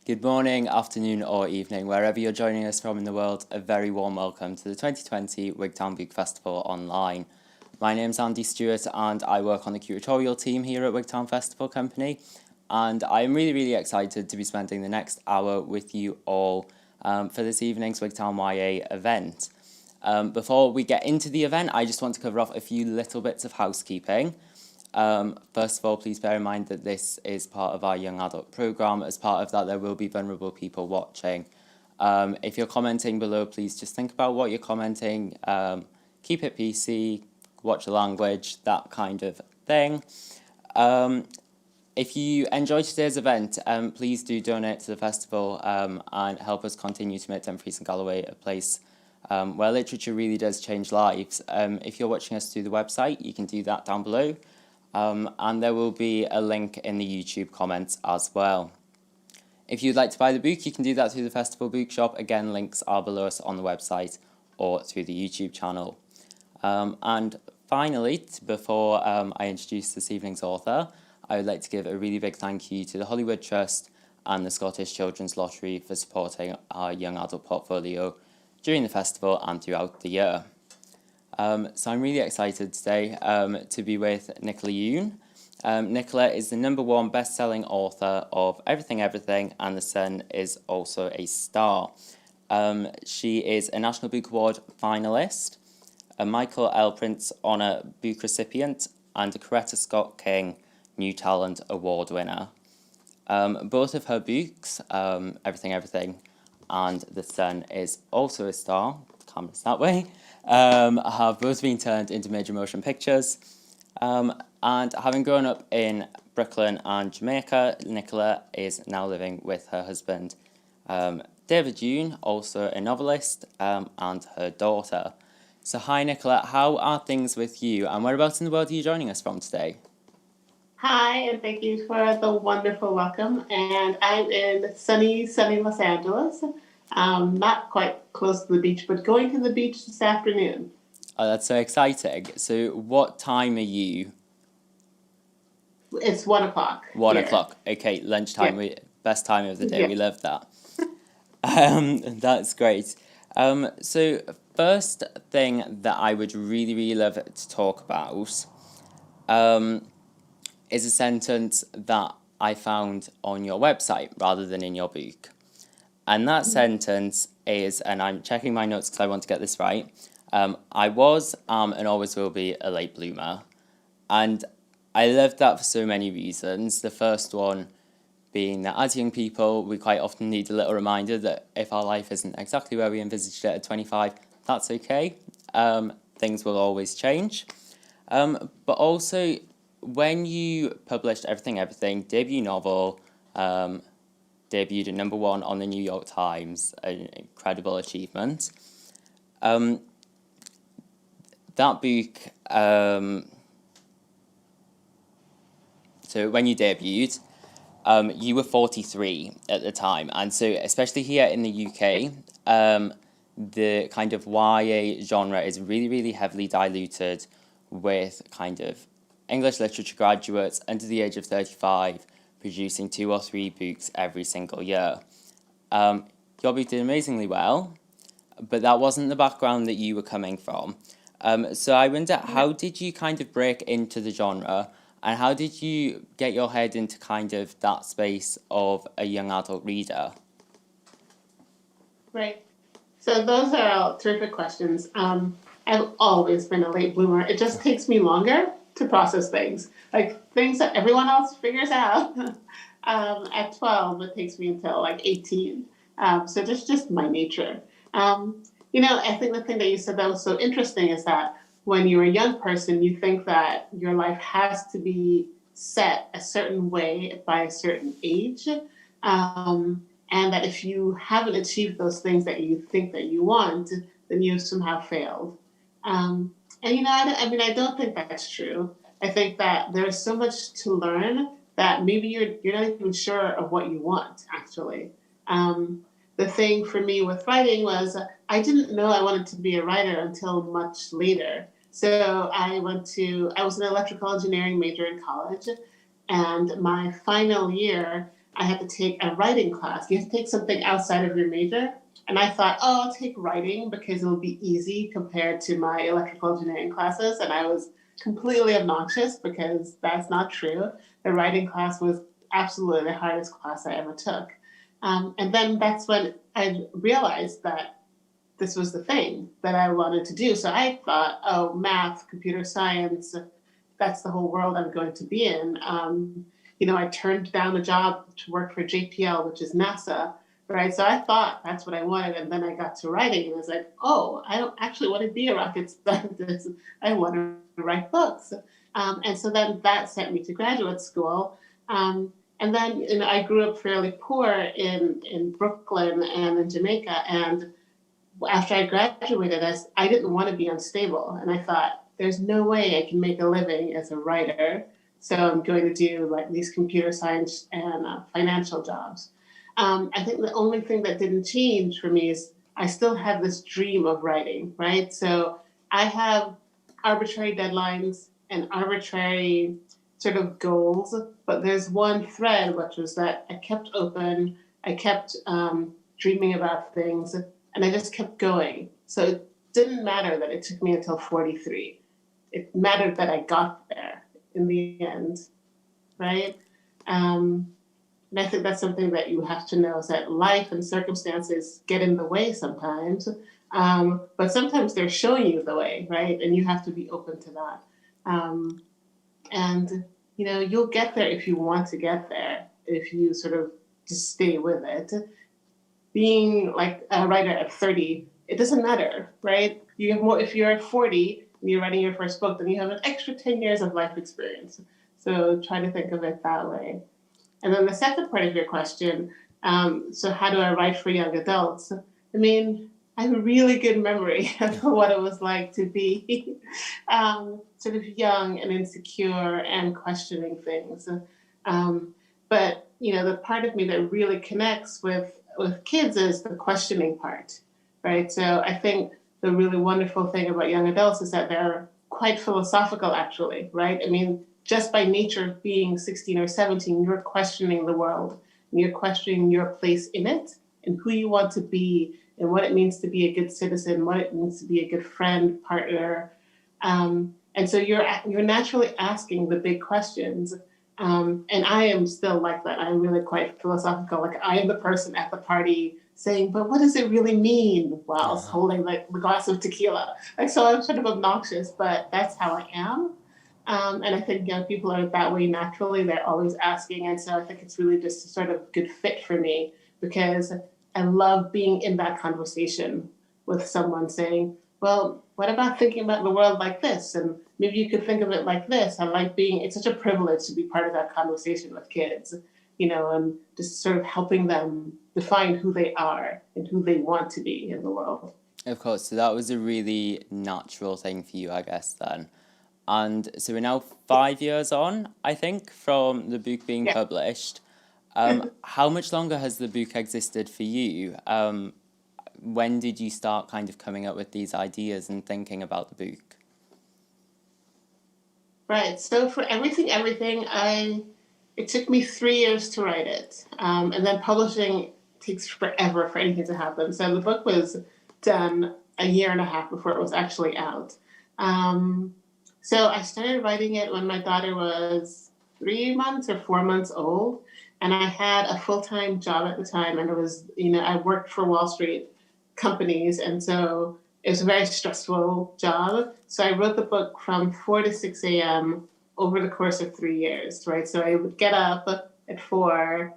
Good morning, afternoon, or evening, wherever you're joining us from in the world. A very warm welcome to the 2020 Wigtown Book Festival online. My name's Andy Stewart, and I work on the curatorial team here at Wigtown Festival Company. And I'm really excited to be spending the next hour with you all for this evening's Wigtown YA event. Before we get into the event, I just want to cover off a few little bits of housekeeping. First of all, please bear in mind that this is part of our young adult programme. As part of that, there will be vulnerable people watching. If you're commenting below, please just think about what you're commenting. Keep it PC, watch the language, that kind of thing. If you enjoyed today's event, please do donate to the festival and help us continue to make Dumfries and Galloway a place where literature really does change lives. If you're watching us through the website, you can do that down below. And there will be a link in the YouTube comments as well. If you'd like to buy the book, you can do that through the Festival Bookshop. Again, links are below us on the website or through the YouTube channel. And finally, before I introduce this evening's author, I would like to give a really big thank you to the Hollywood Trust and the Scottish Children's Lottery for supporting our young adult portfolio during the festival and throughout the year. So I'm really excited today to be with Nicola Yoon. Nicola is the #1 best-selling author of Everything Everything, and The Sun is also a star. She is a National Book Award finalist, a Michael L. Prince Honour Book recipient, and a Coretta Scott King New Talent Award winner. Both of her books, Everything Everything and The Sun is also a star, camera's that way, have both been turned into major motion pictures. And having grown up in Brooklyn and Jamaica, Nicola is now living with her husband, David Yoon, also a novelist, and her daughter. So hi Nicola, how are things with you, and whereabouts in the world are you joining us from today? Hi, and thank you for the wonderful welcome. And I'm in sunny Los Angeles. Not quite close to the beach, but going to the beach this afternoon. Oh, that's so exciting. So what time are you? It's 1 o'clock. 1 o'clock. Okay, lunchtime. Yeah. Best time of the day. Yeah. We love that. That's great. So first thing that I would really love to talk about is a sentence that I found on your website rather than in your book. And that sentence is, and I'm checking my notes because I want to get this right, I was, and always will be, a late bloomer. And I love that for so many reasons. The first one being that as young people, we quite often need a little reminder that if our life isn't exactly where we envisaged it at 25, that's okay. Things will always change. But also, when you published Everything, debut novel, debuted at #1 on the New York Times, an incredible achievement. That book, so when you debuted, you were 43 at the time, and so especially here in the UK, the kind of YA genre is really heavily diluted with kind of English literature graduates under the age of 35 producing 2 or 3 books every single year. Your book did amazingly well, but that wasn't the background that you were coming from. So I wonder, how did you kind of break into the genre, and how did you get your head into kind of that space of a young adult reader? Right. So those are all terrific questions. I've always been a late bloomer. It just takes me longer to process things. Like things that everyone else figures out. At 12, it takes me until like 18. So just my nature. I think the thing that you said that was so interesting is that when you're a young person, you think that your life has to be set a certain way by a certain age. And that if you haven't achieved those things that you think that you want, then you've somehow failed. I don't think that's true. I think that there's so much to learn that maybe you're not even sure of what you want, actually. The thing for me with writing was I didn't know I wanted to be a writer until much later. So I was an electrical engineering major in college, and my final year, I had to take a writing class. You have to take something outside of your major. And I thought, oh, I'll take writing because it'll be easy compared to my electrical engineering classes. And I was completely obnoxious because that's not true. The writing class was absolutely the hardest class I ever took. And then that's when I realized that this was the thing that I wanted to do. So I thought, oh, math, computer science, that's the whole world I'm going to be in. I turned down a job to work for JPL, which is NASA, right? So I thought that's what I wanted. And then I got to writing and I was like, oh, I don't actually want to be a rocket scientist. I want to write books. And so then that sent me to graduate school. And then I grew up fairly poor in Brooklyn and in Jamaica. And after I graduated, I didn't want to be unstable. And I thought, there's no way I can make a living as a writer. So I'm going to do like these computer science and financial jobs. I think the only thing that didn't change for me is I still have this dream of writing, right? So I have arbitrary deadlines and arbitrary sort of goals, but there's one thread, which was that I kept open, I kept dreaming about things, and I just kept going. So it didn't matter that it took me until 43. It mattered that I got there in the end, right? And I think that's something that you have to know is that life and circumstances get in the way sometimes, but sometimes they're showing you the way, right? And you have to be open to that. And you'll get there if you want to get there, if you sort of just stay with it. Being like a writer at 30, it doesn't matter, right? You have more if you're at 40 and you're writing your first book, then you have an extra 10 years of life experience. So try to think of it that way. And then the second part of your question, so how do I write for young adults? I mean, I have a really good memory of what it was like to be sort of young and insecure and questioning things. But the part of me that really connects with kids is the questioning part, right? So I think the really wonderful thing about young adults is that they're quite philosophical, actually, right? I mean, just by nature of being 16 or 17, you're questioning the world and you're questioning your place in it and who you want to be and what it means to be a good citizen, what it means to be a good friend, partner. And so you're naturally asking the big questions. And I am still like that. I'm really quite philosophical. Like I am the person at the party saying, but what does it really mean while holding like the glass of tequila? Like, so I'm sort of obnoxious, but that's how I am. And I think young people are that way naturally. They're always asking. And so I think it's really just a sort of good fit for me because I love being in that conversation with someone saying, well, what about thinking about the world like this? And maybe you could think of it like this. I like it's such a privilege to be part of that conversation with kids, and just sort of helping them define who they are and who they want to be in the world. Of course, so that was a really natural thing for you, I guess, then. And so we're now 5 years on, I think, from the book being published. How much longer has the book existed for you? When did you start kind of coming up with these ideas and thinking about the book? Right. So for everything, it took me 3 years to write it. And then publishing takes forever for anything to happen. So the book was done a year and a half before it was actually out. So I started writing it when my daughter was 3 months or 4 months old. And I had a full-time job at the time. And it was, I worked for Wall Street companies. And so it was a very stressful job. So I wrote the book from 4 to 6 a.m. over the course of 3 years, right? So I would get up at 4,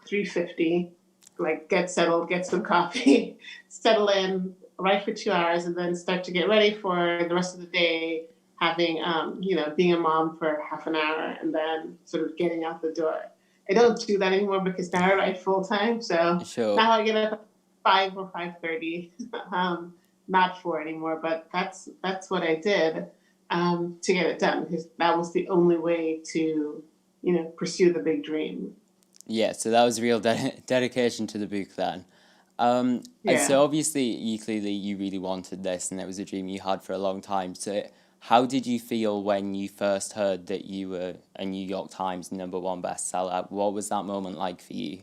3:50, like get settled, get some coffee, settle in, write for 2 hours, and then start to get ready for the rest of the day, having, being a mom for half an hour and then sort of getting out the door. I don't do that anymore because now I write full time. So now I get up at 5 or 5:30, not 4 anymore. But that's what I did to get it done because that was the only way to, pursue the big dream. Yeah, so that was real dedication to the book then. And so obviously, you really wanted this, and it was a dream you had for a long time. So How did you feel when you first heard that you were a New York Times #1 bestseller? What was that moment like for you?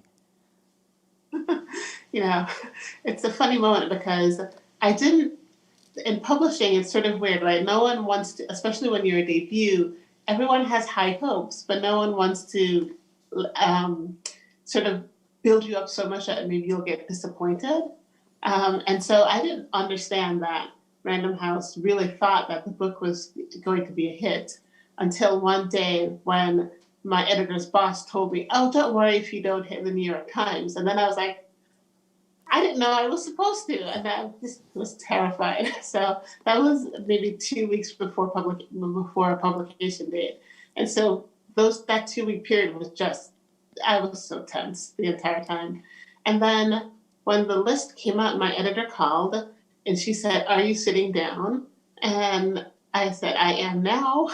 You know, it's a funny moment because I didn't, in publishing, it's sort of weird, right? No one wants to, especially when you're a debut, everyone has high hopes, but no one wants to um, sort of build you up so much that maybe you'll get disappointed. And so I didn't understand that Random House really thought that the book was going to be a hit until one day when my editor's boss told me, "Oh, don't worry if you don't hit the New York Times." And then I was like, I didn't know I was supposed to, and I just was terrified. So that was maybe 2 weeks before a publication date, and so that 2 week period was just, I was so tense the entire time. And then when the list came out, my editor called and she said, "Are you sitting down?" And I said, "I am now."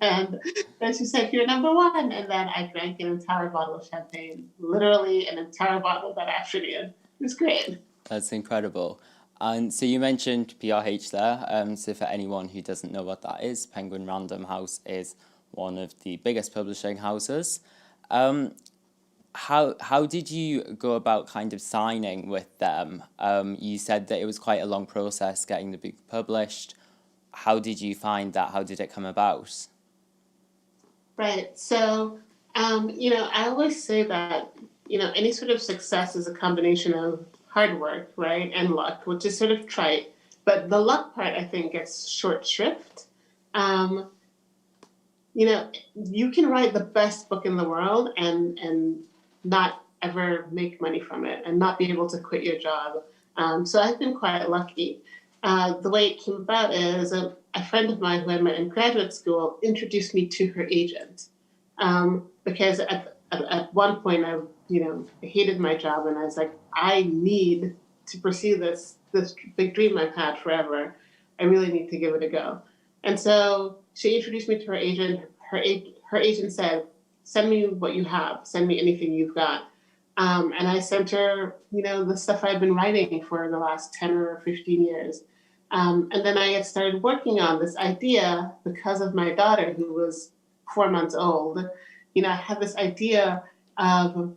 And then she said, "You're #1." And then I drank an entire bottle of champagne, literally an entire bottle that afternoon. It was great. That's incredible. And so you mentioned PRH there. So for anyone who doesn't know what that is, Penguin Random House is one of the biggest publishing houses. Um, how did you go about kind of signing with them? You said that it was quite a long process getting the book published. How did you find that? How did it come about? Right. So, I always say that, any sort of success is a combination of hard work, right, and luck, which is sort of trite. But the luck part, I think, gets short shrift. Um, you can write the best book in the world and not ever make money from it and not be able to quit your job. So I've been quite lucky. The way it came about is a friend of mine who I met in graduate school introduced me to her agent. Because at one point I hated my job and I was like, I need to pursue this big dream I've had forever. I really need to give it a go. And so she introduced me to her agent. Her agent said, "Send me what you have. Send me anything you've got." And I sent her, the stuff I've been writing for the last 10 or 15 years. And then I had started working on this idea because of my daughter, who was 4 months old. I had this idea of,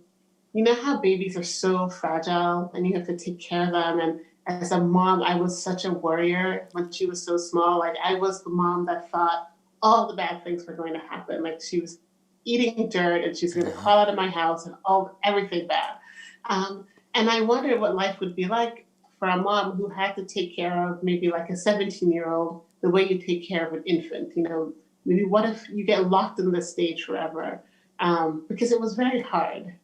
how babies are so fragile and you have to take care of them. And as a mom, I was such a worrier when she was so small. Like, I was the mom that thought all the bad things were going to happen. Like, she was eating dirt and she's going to crawl out of my house and everything bad. And I wondered what life would be like for a mom who had to take care of maybe like a 17-year-old the way you take care of an infant. Maybe what if you get locked in this stage forever? Because it was very hard.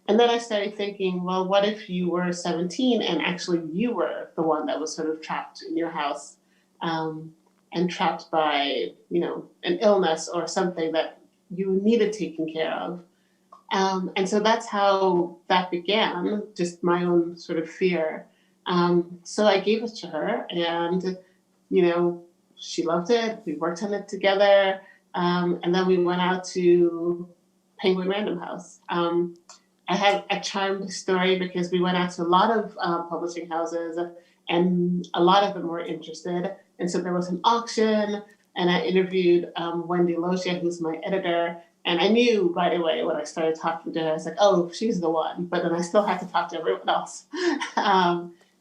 And then I started thinking, well, what if you were 17 and actually you were the one that was sort of trapped in your house, and trapped by, an illness or something that you needed taken care of. And so that's how that began, just my own sort of fear. So I gave it to her and, she loved it. We worked on it together. And then we went out to Penguin Random House. I have a charmed story because we went out to a lot of publishing houses and a lot of them were interested. And so there was an auction and I interviewed Wendy Logia, who's my editor. And I knew right away when I started talking to her, I was like, oh, she's the one. But then I still had to talk to everyone else.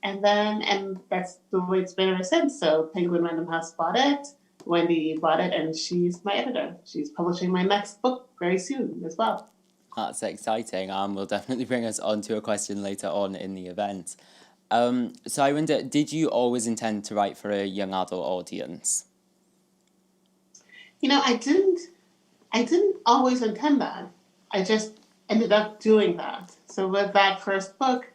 And that's the way it's been ever since. So Penguin Random House bought it, Wendy bought it, and she's my editor. She's publishing my next book very soon as well. That's exciting. Will definitely bring us on to a question later on in the event. So I wonder, did you always intend to write for a young adult audience? I didn't always intend that. I just ended up doing that. So with that first book,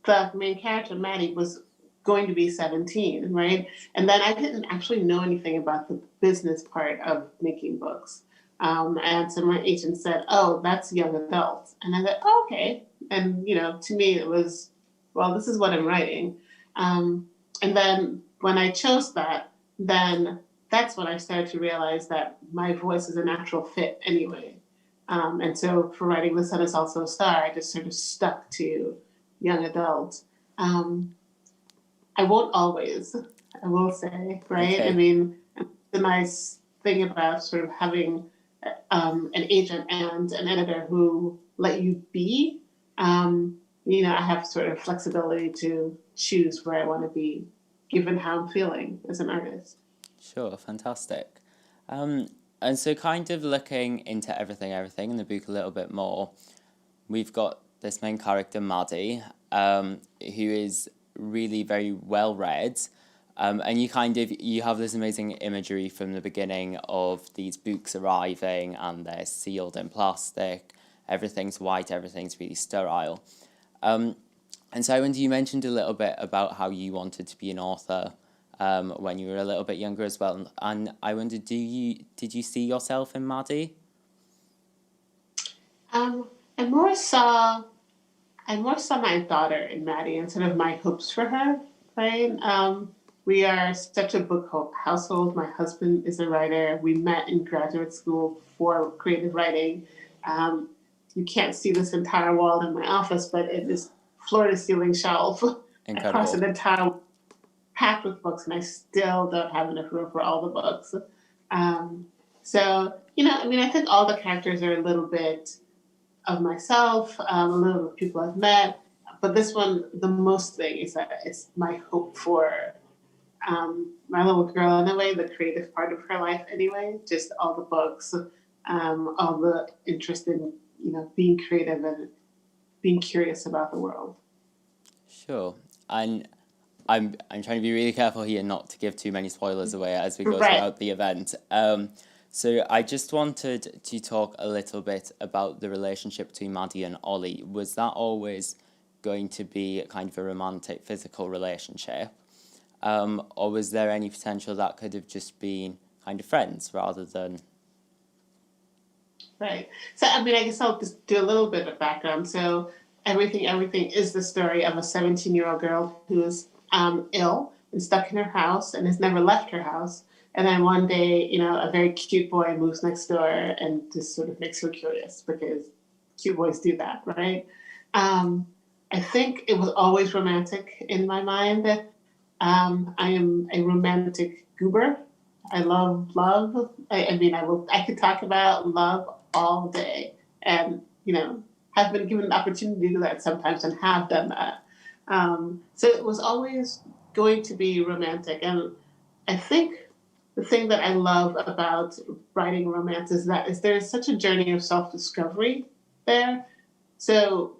the main character, Maddy, was going to be 17, right? And then I didn't actually know anything about the business part of making books. And so my agent said, "Oh, that's young adult." And I said, "Oh, okay." And, to me, it was, well, this is what I'm writing. And then when I chose that, then that's when I started to realize that my voice is a natural fit anyway. And so for writing The Sun Is Also a Star, I just sort of stuck to young adult. I won't always. I will say, right? I Okay. mean, the nice thing about sort of having an agent and an editor who let you be, I have sort of flexibility to choose where I want to be, given how I'm feeling as an artist. Sure, fantastic. Um, and so kind of looking into everything in the book a little bit more, we've got this main character, Maddy, who is really very well read. And you have this amazing imagery from the beginning of these books arriving and they're sealed in plastic. Everything's white, everything's really sterile. Um, and so I wonder, you mentioned a little bit about how you wanted to be an author when you were a little bit younger as well. And I wonder, did you see yourself in Maddy? Um, I more saw I more saw my daughter in Maddie and sort of my hopes for her, right? We are such a book household. My husband is a writer. We met in graduate school for creative writing. Um, you can't see this entire wall in my office, but it is floor to ceiling shelf across an Incredible. entire packed with books, and I still don't have enough room for all the books. Um, I think all the characters are a little bit of myself, a little of people I've met. But this one, the most thing is that it's my hope for my little girl, in a way, the creative part of her life, anyway. Just all the books, all the interest in being creative and being curious about the world. Sure. And I'm trying to be really careful here not to give too many spoilers away as we go Right. throughout the event. So I just wanted to talk a little bit about the relationship between Maddy and Olly. Was that always going to be kind of a romantic, physical relationship? Or was there any potential that could have just been kind of friends rather than... Right. So, I mean, I guess I'll just do a little bit of background. So, everything is the story of a 17-year-old girl who is ill and stuck in her house and has never left her house. And then one day, a very cute boy moves next door and just sort of makes her curious because cute boys do that, right? Um, I think it was always romantic in my mind. I am a romantic goober. I love love. I could talk about love all day, and have been given the opportunity to do that sometimes, and have done that. So it was always going to be romantic, and I think the thing that I love about writing romance is there is such a journey of self discovery there. So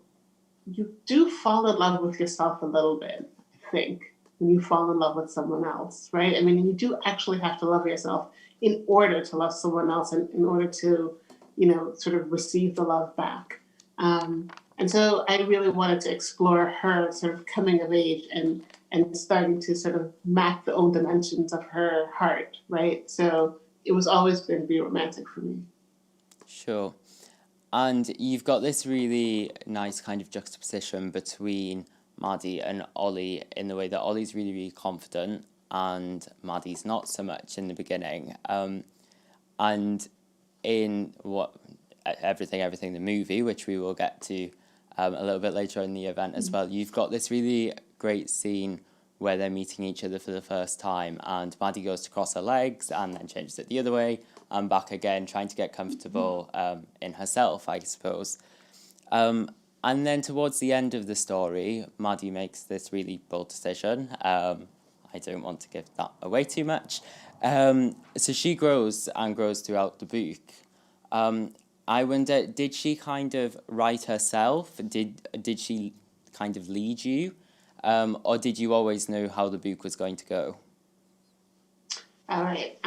you do fall in love with yourself a little bit, I think, when you fall in love with someone else, right? I mean, you do actually have to love yourself in order to love someone else and in order to, sort of receive the love back. And so I really wanted to explore her sort of coming of age and starting to sort of map the own dimensions of her heart, right? So it was always going to be romantic for me. Sure. And you've got this really nice kind of juxtaposition between Maddy and Olly in the way that Olly's really, really confident and Maddy's not so much in the beginning. And in everything, the movie, which we will get to a little bit later in the event as well, you've got this really great scene where they're meeting each other for the first time, and Maddy goes to cross her legs and then changes it the other way and back again, trying to get comfortable in herself, I suppose. And then towards the end of the story, Maddy makes this really bold decision. I don't want to give that away too much. So she grows and grows throughout the book. I wonder, did she kind of write herself? Did she kind of lead you? Or did you always know how the book was going to go? All right.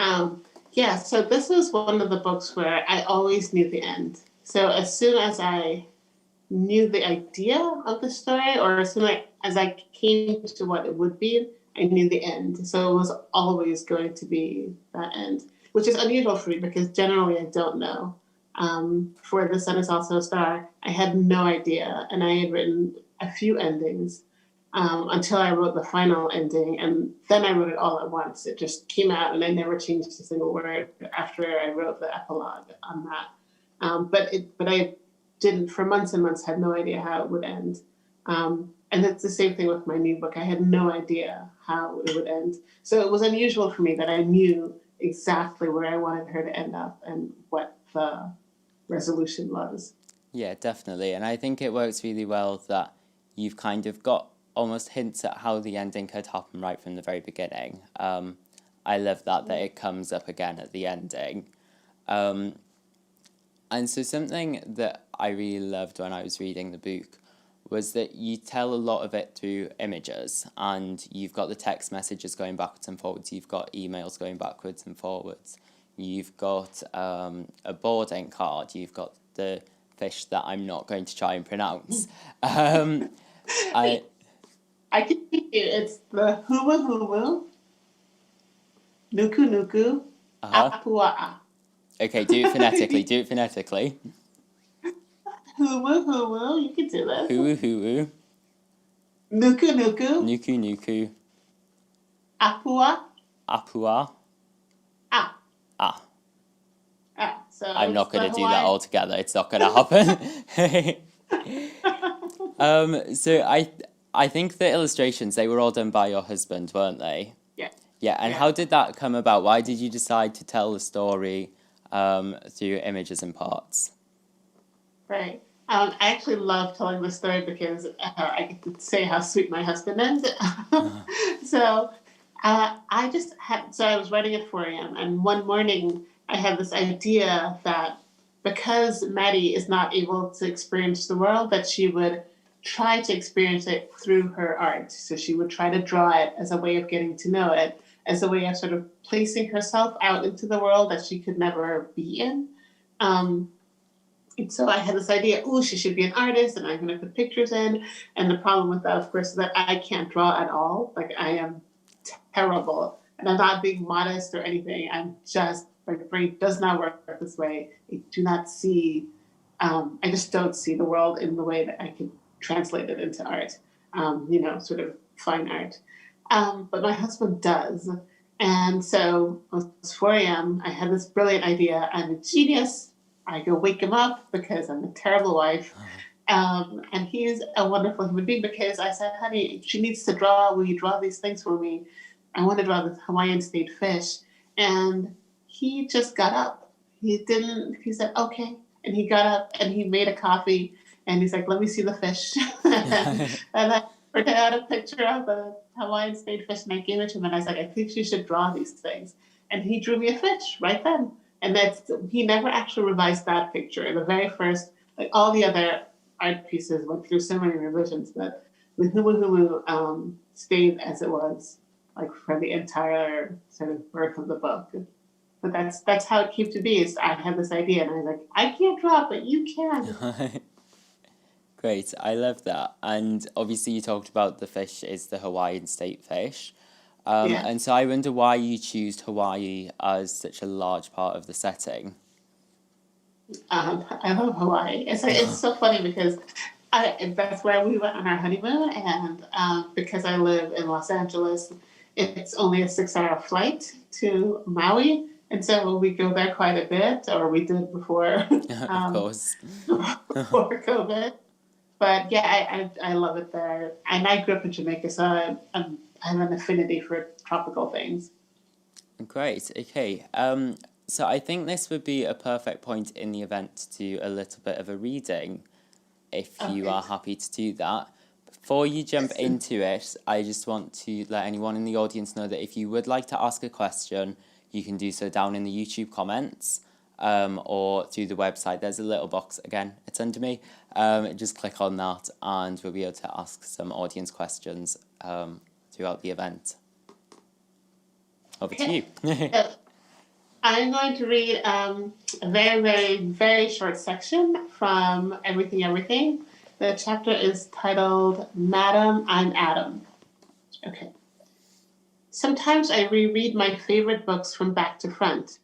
Yeah, so this was one of the books where I always knew the end. So as soon as I knew the idea of the story, or as soon as I came to what it would be, I knew the end. So it was always going to be that end, which is unusual for me because generally I don't know. For The Sun Is Also a Star, I had no idea, and I had written a few endings until I wrote the final ending, and then I wrote it all at once. It just came out, and I never changed a single word after I wrote the epilogue on that. But I didn't for months and months had no idea how it would end. And it's the same thing with my new book. I had no idea how it would end. So it was unusual for me that I knew exactly where I wanted her to end up and what the resolution was. Yeah, definitely. And I think it works really well that you've kind of got almost hints at how the ending could happen right from the very beginning. I love that it comes up again at the ending. And so something that I really loved when I was reading the book was that you tell a lot of it through images, and you've got the text messages going backwards and forwards, you've got emails going backwards and forwards, you've got a boarding card, you've got the fish that I'm not going to try and pronounce. I I can see it. It's the humu humu, nuku nuku, apua'a. Okay, do it phonetically. Do it phonetically. Humu humu, you can do this. Huu huu. Nuku nuku. Nuku nuku. Apua. Apua. Ah. Ah. Ah. So I'm not going to do that Hawaiian. all together. It's not going to happen. So I think the illustrations, they were all done by your husband, weren't they? Yeah. Yeah, and Yeah. how did that come about? Why did you decide to tell the story through images and parts? Right. I actually love telling the story because I get to say how sweet my husband is. So I was writing at 4 a.m. and one morning I had this idea that because Maddy is not able to experience the world, that she would try to experience it through her art. So she would try to draw it as a way of getting to know it, as a way of sort of placing herself out into the world that she could never be in. And so I had this idea, she should be an artist and I'm going to put pictures in. And the problem with that, of course, is that I can't draw at all. Like, I am terrible. And I'm not being modest or anything. My brain does not work this way. I do not see, I just don't see the world in the way that I can translate it into art, sort of fine art. But my husband does. And so it was 4 a.m. I had this brilliant idea. I'm a genius. I go wake him up because I'm a terrible wife. And he's a wonderful human being because I said, honey, she needs to draw. Will you draw these things for me? I want to draw this Hawaiian state fish. And he just got up. He said, okay. And he got up and he made a coffee and he's like, let me see the fish. And I printed out a picture of the Hawaiian state fish and I gave it to him. And I said, I think she should draw these things. And he drew me a fish right then. And he never actually revised that picture. The very first, like all the other art pieces went through so many revisions, but the humu humu stayed as it was, like for the entire sort of birth of the book. But that's how it came to be. Is I had this idea, and I was like, I can't draw, but you can. Great, I love that. And obviously, you talked about the fish is the Hawaiian state fish. Yeah. And so I wonder why you choose Hawaii as such a large part of the setting. I love Hawaii. It's so funny because that's where we went on our honeymoon, and because I live in Los Angeles, it's only a 6-hour flight to Maui, and so we go there quite a bit, or we did before, Of course. before COVID. But yeah, I love it there, and I grew up in Jamaica, so I have an affinity for tropical things. Great, okay. So I think this would be a perfect point in the event to do a little bit of a reading, if you are happy to do that. Before you jump into it, I just want to let anyone in the audience know that if you would like to ask a question, you can do so down in the YouTube comments or through the website. There's a little box, again, it's under me. Just click on that and we'll be able to ask some audience questions throughout the event. Over to you. I'm going to read a very, very, very short section from Everything, Everything. The chapter is titled, Madam, I'm Adam. Okay. Sometimes I reread my favorite books from back to front.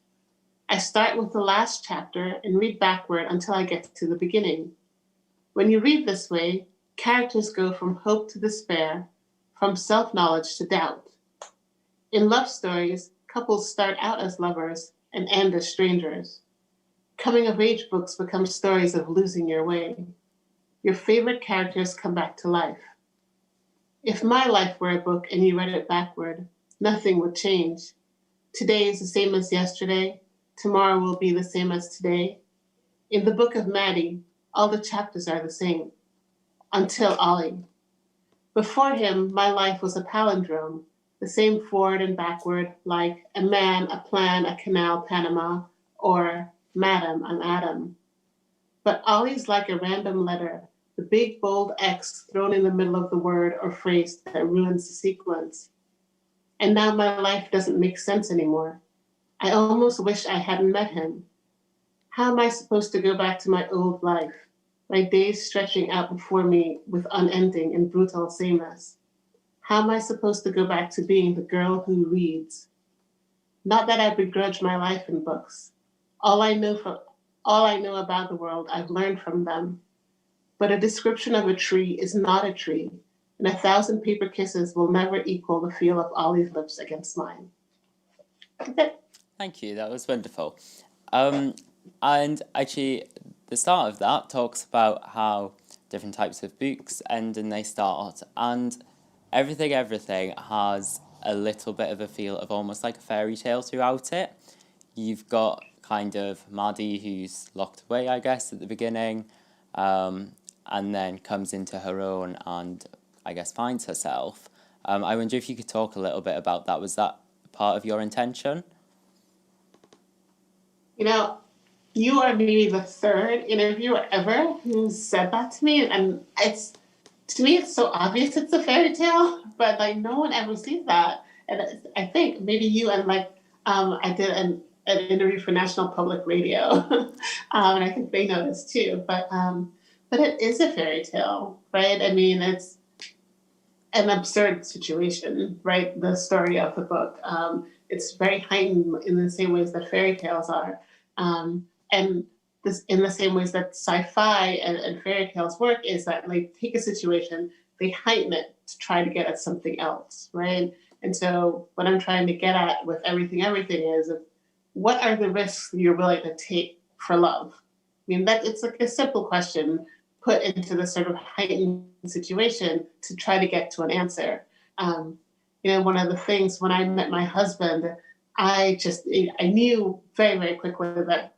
I start with the last chapter and read backward until I get to the beginning. When you read this way, characters go from hope to despair, from self-knowledge to doubt. In love stories, couples start out as lovers and end as strangers. Coming-of-age books become stories of losing your way. Your favorite characters come back to life. If my life were a book and you read it backward, nothing would change. Today is the same as yesterday. Tomorrow will be the same as today. In the book of Maddy, all the chapters are the same. Until Olly. Before him, my life was a palindrome, the same forward and backward, like a man, a plan, a canal, Panama, or Madam, I'm Adam. But Olly's like a random letter, the big bold X thrown in the middle of the word or phrase that ruins the sequence. And now my life doesn't make sense anymore. I almost wish I hadn't met him. How am I supposed to go back to my old life? My days stretching out before me with unending and brutal sameness. How am I supposed to go back to being the girl who reads? Not that I begrudge my life in books. All I know about the world, I've learned from them. But a description of a tree is not a tree, and 1,000 paper kisses will never equal the feel of Olly's lips against mine. Okay. Thank you, that was wonderful. And actually, the start of that talks about how different types of books end and they start, and everything has a little bit of a feel of almost like a fairy tale throughout it. You've got kind of Maddy, who's locked away, I guess, at the beginning, and then comes into her own and, I guess, finds herself. I wonder if you could talk a little bit about that. Was that part of your intention? You know, you are maybe the third interviewer ever who said that to me, and to me it's so obvious it's a fairy tale, but like no one ever sees that. And I think maybe you and I did an interview for National Public Radio, and I think they noticed too. But it is a fairy tale, right? I mean, it's an absurd situation, right? The story of the book. It's very heightened in the same ways that fairy tales are. And this, in the same ways that sci-fi and fairy tales work, is that they take a situation, they heighten it to try to get at something else, right? And so what I'm trying to get at with everything is, what are the risks you're willing to take for love? I mean, that it's like a simple question put into this sort of heightened situation to try to get to an answer. One of the things when I met my husband, I knew very, very quickly that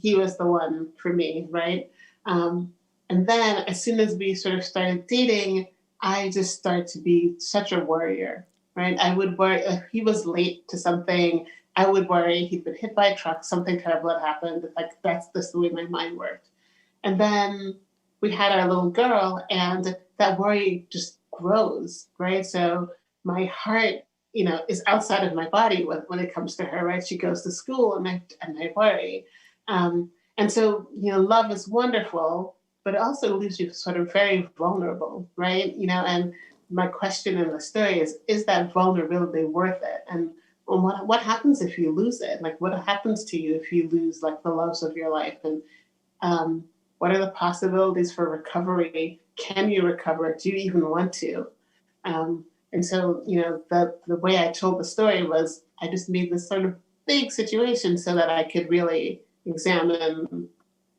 he was the one for me, right? And then as soon as we sort of started dating, I just started to be such a worrier, right? I would worry if he was late to something. I would worry he'd been hit by a truck, something terrible had happened. Like that's just the way my mind worked. And then we had our little girl, and that worry just grows, right? So my heart, is outside of my body when it comes to her, right? She goes to school, and I worry. And so, love is wonderful, but it also leaves you sort of very vulnerable, right? And my question in the story is that vulnerability worth it? And what happens if you lose it? Like, what happens to you if you lose, like, the loves of your life? And what are the possibilities for recovery? Can you recover? Do you even want to? And so, the way I told the story was I just made this sort of big situation so that I could really examine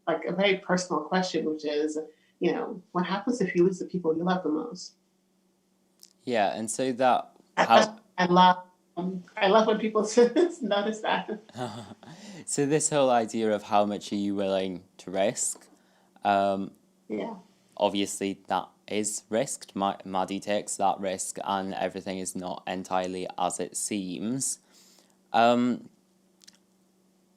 like a very personal question, which is, what happens if you lose the people you love the most? Yeah, and so that I love when people notice that. So this whole idea of how much are you willing to risk? Yeah. Obviously, that is risked. Maddy takes that risk, and everything is not entirely as it seems. And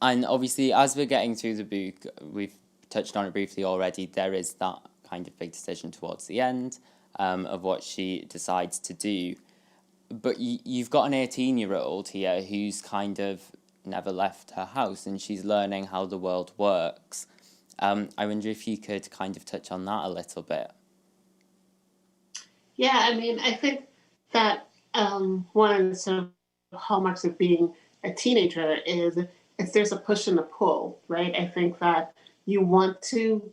obviously, as we're getting through the book, we've touched on it briefly already, there is that kind of big decision towards the end of what she decides to do. But you've got an 18-year-old here who's kind of never left her house, and she's learning how the world works. I wonder if you could kind of touch on that a little bit. Yeah, I mean, I think that one of the sort of hallmarks of being a teenager is there's a push and a pull, right? I think that you want to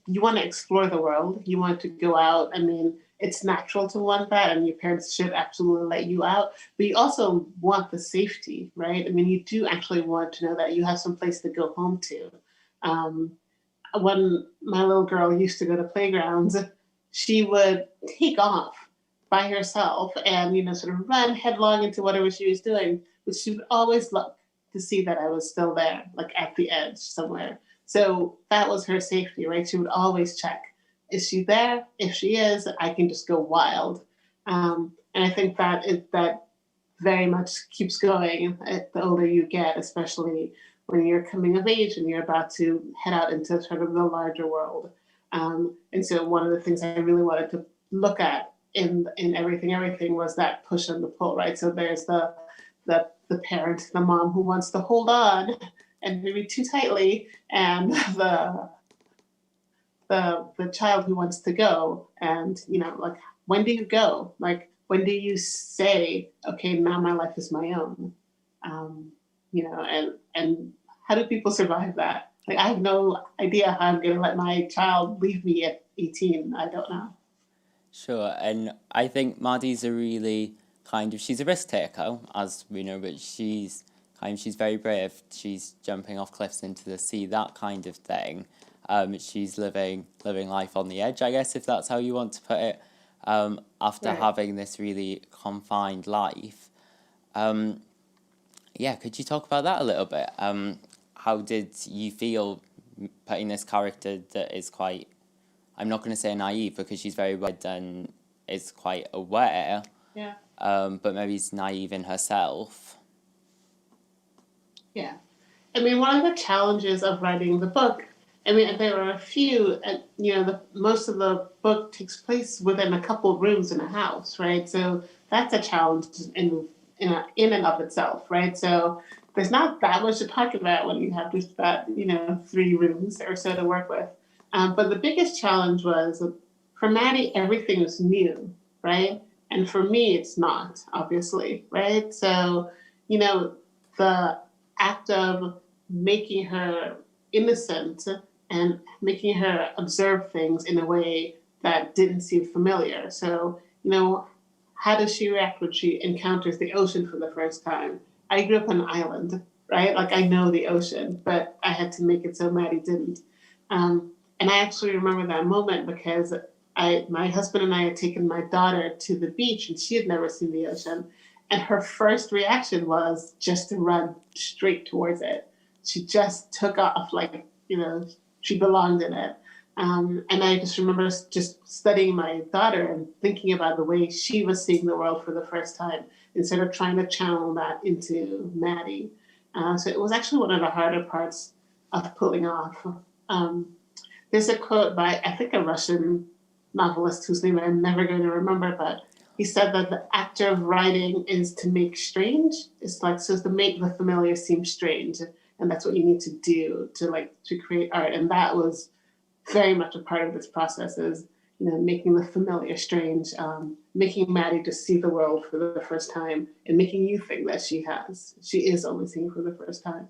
explore the world. You want to go out. I mean, it's natural to want that, and your parents should absolutely let you out. But you also want the safety, right? I mean, you do actually want to know that you have some place to go home to. When my little girl used to go to playgrounds, she would take off by herself and, sort of run headlong into whatever she was doing, but she would always look to see that I was still there, like at the edge somewhere. So that was her safety, right? She would always check. Is she there? If she is, I can just go wild. And I think that very much keeps going the older you get, especially when you're coming of age and you're about to head out into sort of the larger world. And so one of the things I really wanted to look at in everything was that push and the pull, right? So there's the parent, the mom who wants to hold on and maybe too tightly, and the child who wants to go. And like, when do you go? Like, when do you say, okay, now my life is my own? And how do people survive that? Like, I have no idea how I'm going to let my child leave me at 18. I don't know. Sure, and I think Maddy's a really she's a risk taker, as we know, but she's very brave. She's jumping off cliffs into the sea, that kind of thing. She's living life on the edge, I guess, if that's how you want to put it. After Right. having this really confined life. Yeah, could you talk about that a little bit? How did you feel putting this character that is quite, I'm not going to say naive because she's very wed and is quite aware, Yeah. but maybe is naive in herself. Yeah. I mean, one of the challenges of writing the book, I mean, there are a few, most of the book takes place within a couple of rooms in a house, right? So that's a challenge in and of itself, right? So there's not that much to talk about when you have just that, 3 rooms or so to work with. But the biggest challenge was, for Maddy, everything was new, right? And for me, it's not, obviously, right? So, the act of making her innocent and making her observe things in a way that didn't seem familiar. So, how does she react when she encounters the ocean for the first time? I grew up on an island, right? Like, I know the ocean, but I had to make it so Maddy didn't. And I actually remember that moment because my husband and I had taken my daughter to the beach and she had never seen the ocean. And her first reaction was just to run straight towards it. She just took off like, she belonged in it. And I just remember just studying my daughter and thinking about the way she was seeing the world for the first time instead of trying to channel that into Maddy. So it was actually one of the harder parts of pulling off. Um, there's a quote by, I think, a Russian novelist whose name I'm never going to remember, but he said that the act of writing is to make strange. It's like, so to make the familiar seem strange. And that's what you need to do to create art. And that was very much a part of this process is, making the familiar strange, making Maddy just see the world for the first time and making you think that she is only seeing for the first time.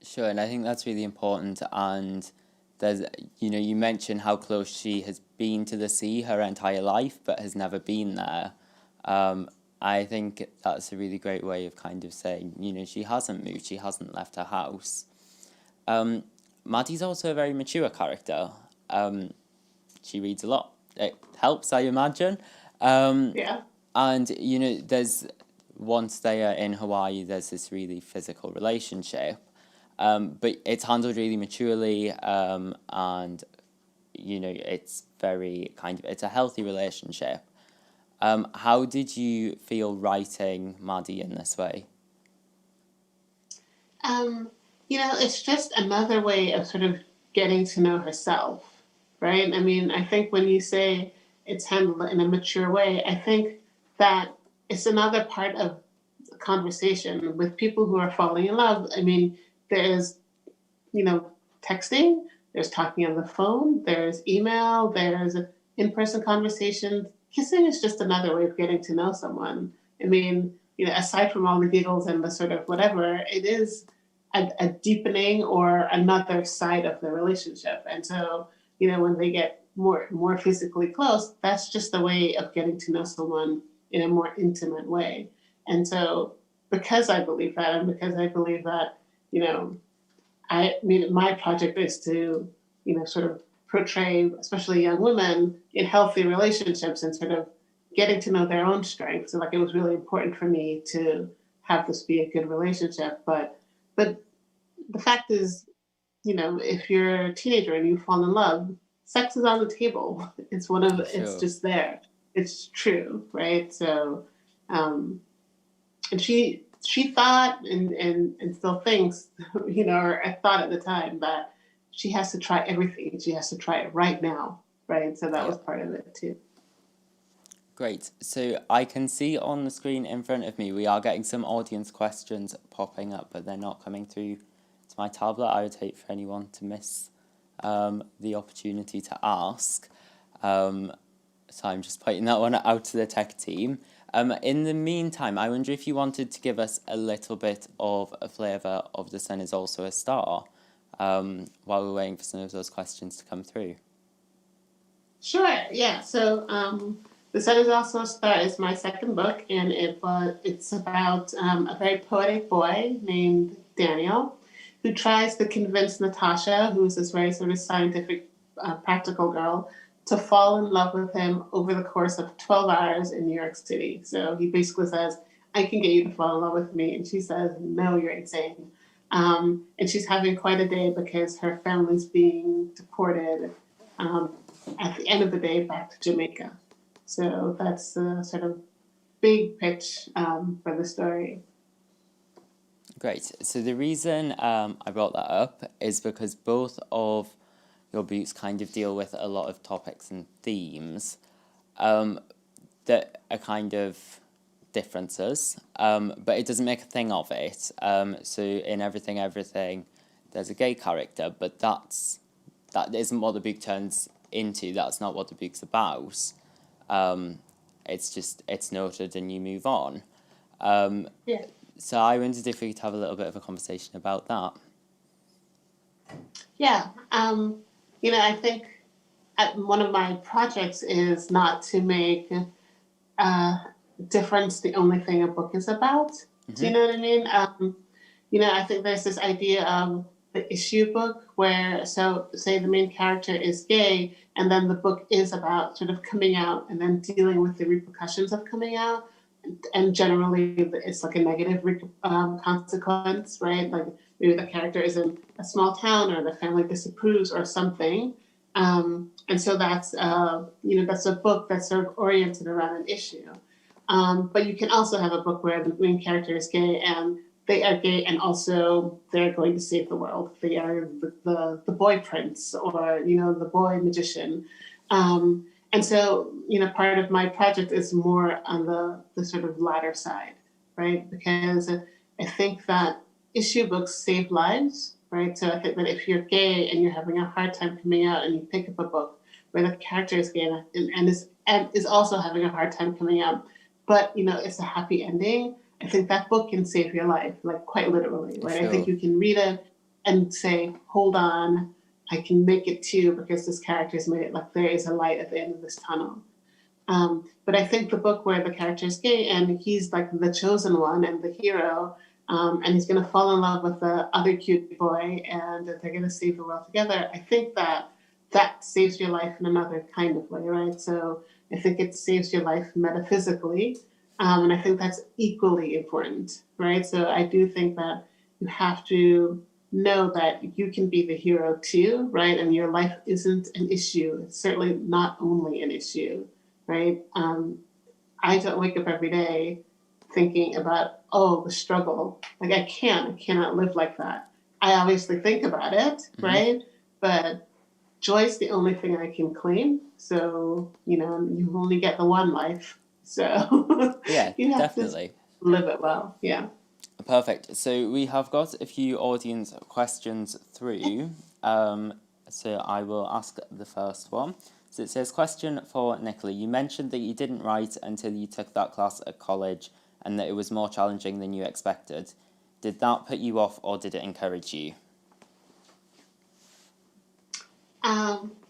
Sure, and I think that's really important. And there's, you mentioned how close she has been to the sea her entire life, but has never been there. I think that's a really great way of kind of saying, she hasn't moved, she hasn't left her house. Maddy's also a very mature character. She reads a lot. It helps, I imagine. Yeah. And, there's once they are in Hawaii, there's this really physical relationship. But it's handled really maturely, and, it's very it's a healthy relationship. How did you feel writing Maddy in this way? Um, it's just another way of sort of getting to know herself, right? I mean, I think when you say it's handled in a mature way, I think that it's another part of the conversation with people who are falling in love. I mean, there's, texting, there's talking on the phone, there's email, there's in-person conversations. Kissing is just another way of getting to know someone. I mean, aside from all the giggles and the sort of whatever, it is a deepening or another side of the relationship. And so, when they get more physically close, that's just a way of getting to know someone in a more intimate way. And so, because I believe that, and because I believe that, I mean, my project is to, sort of portray, especially young women, in healthy relationships and sort of getting to know their own strengths. So like it was really important for me to have this be a good relationship. But the fact is, if you're a teenager and you fall in love, sex is on the table. It's Sure. just there. It's true, right? So, and she thought and still thinks, or I thought at the time that she has to try everything. She has to try it right now, right? So that Yeah. was part of it too. Great. So I can see on the screen in front of me, we are getting some audience questions popping up, but they're not coming through to my tablet. I would hate for anyone to miss the opportunity to ask. So I'm just pointing that one out to the tech team. In the meantime, I wonder if you wanted to give us a little bit of a flavour of The Sun is Also a Star while we're waiting for some of those questions to come through. Sure. Yeah. So, The Sun is Also a Star is my second book, and it's about a very poetic boy named Daniel who tries to convince Natasha, who's this very sort of scientific, practical girl, to fall in love with him over the course of 12 hours in New York City. So he basically says, I can get you to fall in love with me. And she says, no, you're insane. And she's having quite a day because her family's being deported um, at the end of the day back to Jamaica. So that's the sort of big pitch for the story. Great. So the reason I brought that up is because both of your books kind of deal with a lot of topics and themes that are kind of differences, but it doesn't make a thing of it. So in Everything, there's a gay character, but that isn't what the book turns into. That's not what the book's about. It's noted and you move on. Yeah. So I wondered if we could have a little bit of a conversation about that. Yeah. I think one of my projects is not to make difference the only thing a book is about. Do you know what I mean? I think there's this idea of the issue book where, so say the main character is gay, and then the book is about sort of coming out and then dealing with the repercussions of coming out. And generally, it's like a negative consequence, right? Like maybe the character is in a small town or the family disapproves or something. And so that's a book that's sort of oriented around an issue. But you can also have a book where the main character is gay and they are gay and also they're going to save the world. They are the boy prince or, the boy magician. And so, part of my project is more on the sort of latter side, right? Because I think that issue books save lives, right? So I think that if you're gay and you're having a hard time coming out and you pick up a book where the character is gay and is also having a hard time coming out, but, it's a happy ending, I think that book can save your life, like quite literally, right? Sure. I think you can read it and say, hold on, I can make it too because this character has made it like there is a light at the end of this tunnel. But I think the book where the character is gay and he's like the chosen one and the hero, and he's going to fall in love with the other cute boy and they're going to save the world together, I think that saves your life in another kind of way, right? So I think it saves your life metaphysically, and I think that's equally important, right? So I do think that you have to know that you can be the hero too, right? And your life isn't an issue. It's certainly not only an issue, right? I don't wake up every day thinking about, the struggle. Like I cannot live like that. I obviously think about it, right? But joy's the only thing I can claim. So, you only get the one life. So Yeah, you have definitely. to live it well. Yeah. Perfect. So we have got a few audience questions through. So I will ask the first one. So it says, question for Nicola. You mentioned that you didn't write until you took that class at college and that it was more challenging than you expected. Did that put you off or did it encourage you?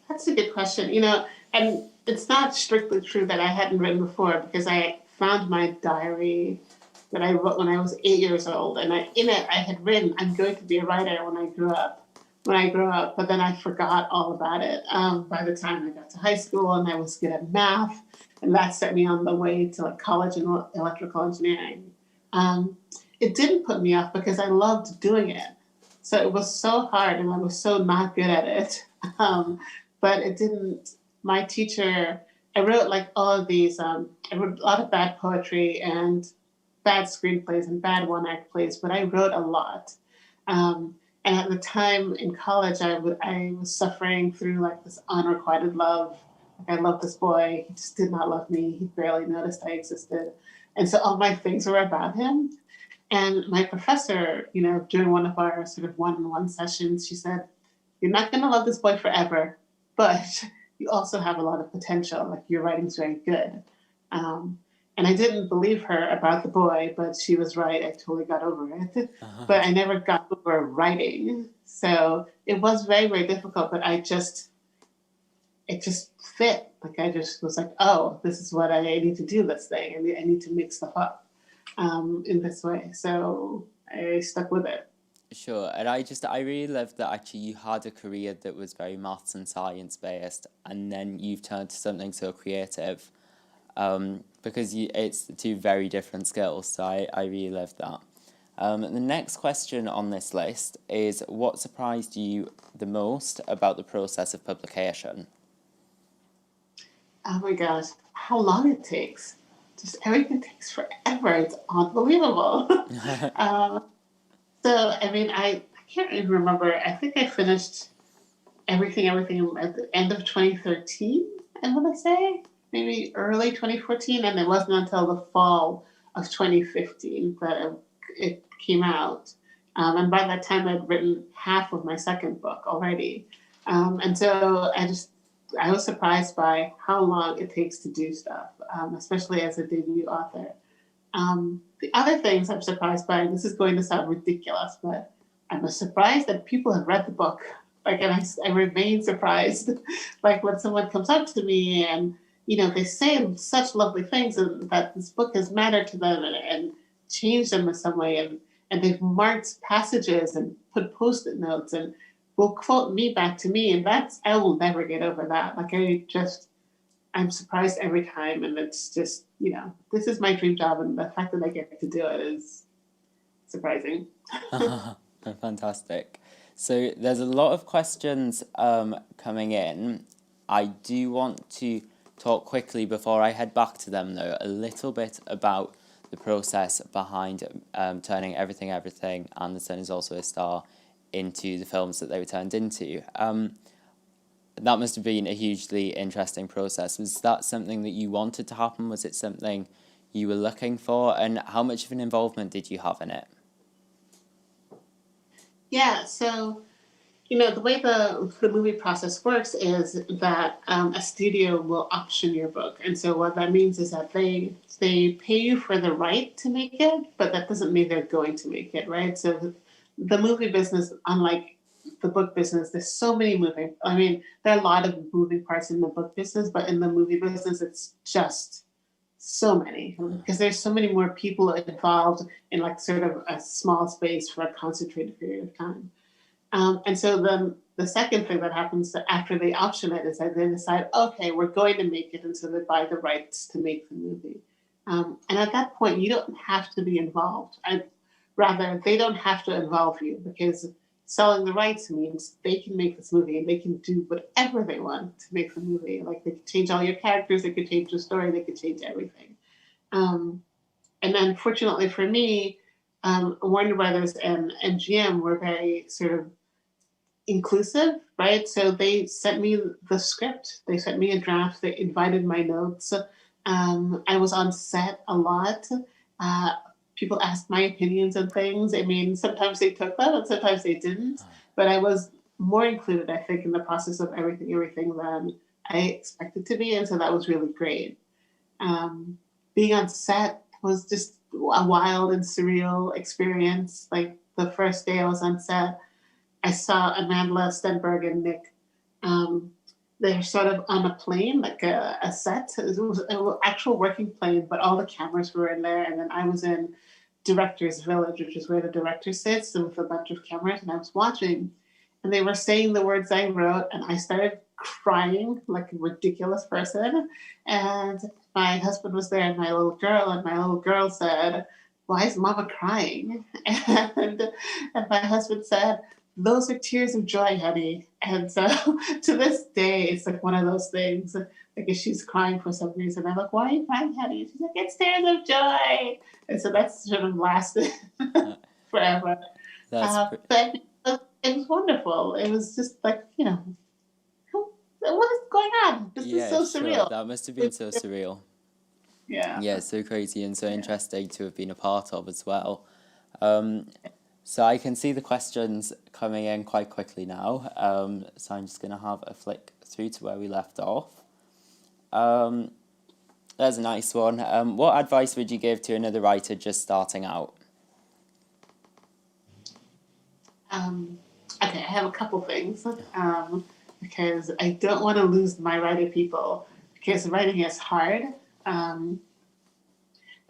That's a good question. And it's not strictly true that I hadn't written before because I found my diary that I wrote when I was 8 years old, and in it I had written, "I'm going to be a writer when I grow up." But then I forgot all about it by the time I got to high school, and I was good at math, and that set me on the way to like college in electrical engineering. Um, it didn't put me off because I loved doing it. So it was so hard and I was so not good at it. Um, but it didn't, my teacher, I wrote like all of these, I wrote a lot of bad poetry and bad screenplays and bad one act plays, but I wrote a lot. And at the time in college, I was suffering through like this unrequited love. Like I loved this boy. He just did not love me. He barely noticed I existed. And so all my things were about him. And my professor, during one of our sort of one-on-one sessions, she said, "You're not going to love this boy forever, but you also have a lot of potential. Like your writing's very good." Um, and I didn't believe her about the boy, but she was right. I totally got over it. But I never got over writing. So it was very, very difficult, but it just fit. Like I just was like, oh, this is what I need to do this thing. I need to make stuff up in this way. So I stuck with it. Sure, and I really love that actually you had a career that was very maths and science based, and then you've turned to something so creative, because it's two very different skills. So I really love that. The next question on this list is, what surprised you the most about the process of publication? Oh my gosh, how long it takes. Just everything takes forever. It's unbelievable. um, so, I mean, I can't even remember. I think I finished everything at the end of 2013, I want to say. Maybe early 2014. And it wasn't until the fall of 2015 that it came out. And by that time, I'd written half of my second book already. And so I was surprised by how long it takes to do stuff, especially as a debut author. The other things I'm surprised by, and this is going to sound ridiculous, but I'm surprised that people have read the book. Like, and I remain surprised. Like when someone comes up to me and they say such lovely things, and that this book has mattered to them and changed them in some way, and they've marked passages and put post-it notes and will quote me back to me, and I will never get over that. Like I'm surprised every time, and it's just this is my dream job, and the fact that I get to do it is surprising. Fantastic. So there's a lot of questions coming in. I do want to talk quickly before I head back to them, though, a little bit about the process behind turning Everything, Everything, and The Sun Is Also a Star into the films that they were turned into. That must have been a hugely interesting process. Was that something that you wanted to happen? Was it something you were looking for? And how much of an involvement did you have in it? Yeah, so the way the movie process works is that a studio will option your book, and so what that means is that they pay you for the right to make it, but that doesn't mean they're going to make it, right? So the movie business, unlike the book business, there's so many there are a lot of moving parts in the book business, but in the movie business, it's just so many, because there's so many more people involved in like sort of a small space for a concentrated period of time. And so then the second thing that happens after they option it is that they decide, okay, we're going to make it, and so they buy the rights to make the movie. And at that point, you don't have to be involved. Rather, they don't have to involve you, because selling the rights means they can make this movie and they can do whatever they want to make the movie. Like they could change all your characters, they could change the story, they could change everything. And then fortunately for me, Warner Brothers and MGM were very sort of inclusive, right? So they sent me the script, they sent me a draft, they invited my notes. I was on set a lot. Uh, People asked my opinions on things. I mean, sometimes they took them and sometimes they didn't. But I was more included, I think, in the process of everything than I expected to be. And so that was really great. Being on set was just a wild and surreal experience. Like the first day I was on set, I saw Amanda Stenberg and Nick. They're sort of on a plane, like a set. It was an actual working plane, but all the cameras were in there. And then I was in director's village, which is where the director sits, and with a bunch of cameras. And I was watching, and they were saying the words I wrote, and I started crying like a ridiculous person. And my husband was there and my little girl said, "Why is Mama crying?" And my husband said, "Those are tears of joy, honey." And so to this day, it's like one of those things. Like if she's crying for some reason, I'm like, "Why are you crying, honey?" She's like, "It's tears of joy." And so that's sort of lasted forever. That's But it was wonderful. It was just like, what is going on? This is yeah, so sure. surreal. That must have been so surreal. Yeah. Yeah, it's so crazy and so Yeah. interesting to have been a part of as well. Um, so I can see the questions coming in quite quickly now. So I'm just going to have a flick through to where we left off. There's a nice one. What advice would you give to another writer just starting out? Okay, I have a couple things because I don't want to lose my writer people because writing is hard. Um,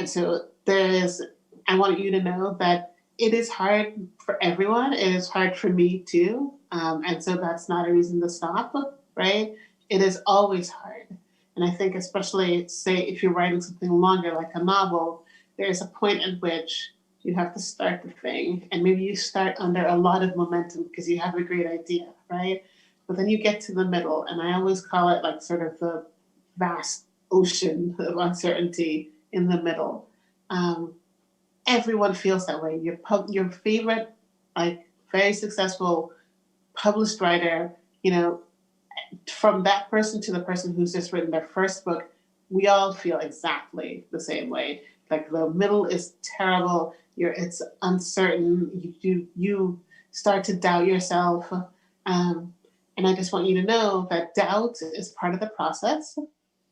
and so I want you to know that it is hard for everyone. It is hard for me too. And so that's not a reason to stop, right? It is always hard. And I think, especially, say, if you're writing something longer, like a novel, there's a point at which you have to start the thing. And maybe you start under a lot of momentum because you have a great idea, right? But then you get to the middle. And I always call it like sort of the vast ocean of uncertainty in the middle. Um, Everyone feels that way. Your favorite, like very successful published writer, you know, from that person to the person who's just written their first book, we all feel exactly the same way. Like the middle is terrible. It's uncertain. You start to doubt yourself, and I just want you to know that doubt is part of the process.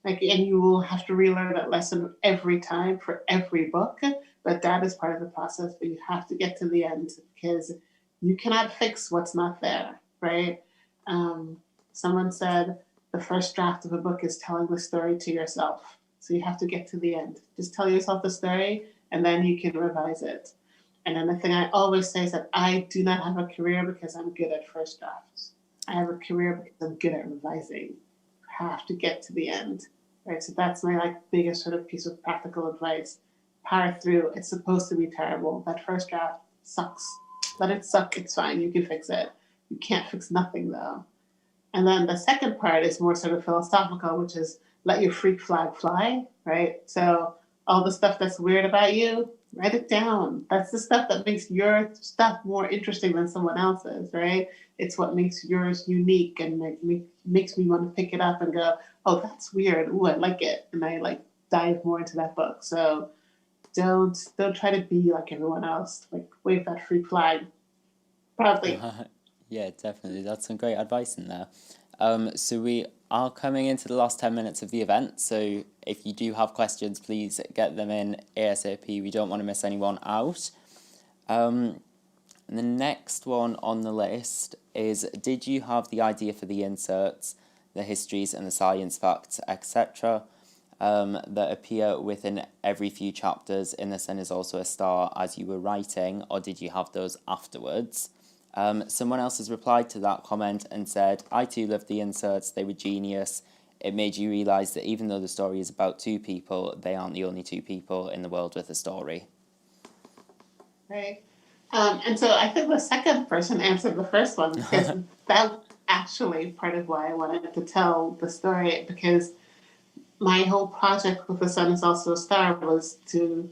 Like, and you will have to relearn that lesson every time for every book. But that is part of the process. But you have to get to the end because you cannot fix what's not there, right? Um, Someone said the first draft of a book is telling the story to yourself. So you have to get to the end. Just tell yourself the story, and then you can revise it. And then the thing I always say is that I do not have a career because I'm good at first drafts. I have a career because I'm good at revising. You have to get to the end, right? So that's my like biggest sort of piece of practical advice. Power through. It's supposed to be terrible. That first draft sucks. Let it suck. It's fine. You can fix it. You can't fix nothing though. And then the second part is more sort of philosophical, which is let your freak flag fly, right? So all the stuff that's weird about you, write it down. That's the stuff that makes your stuff more interesting than someone else's, right? It's what makes yours unique and makes me want to pick it up and go, oh, that's weird. Ooh, I like it. And I like dive more into that book. So don't try to be like everyone else. Like wave that freak flag proudly. Yeah, definitely. That's some great advice in there. So we are coming into the last 10 minutes of the event. So if you do have questions, please get them in ASAP. We don't want to miss anyone out. And the next one on the list is, did you have the idea for the inserts, the histories and the science facts, etc., that appear within every few chapters in the Sun is also a star as you were writing, or did you have those afterwards? Someone else has replied to that comment and said, I too loved the inserts, they were genius. It made you realise that even though the story is about two people, they aren't the only two people in the world with a story. Right. And so I think the second person answered the first one because that was actually part of why I wanted to tell the story, because my whole project with The Sun is Also a Star was to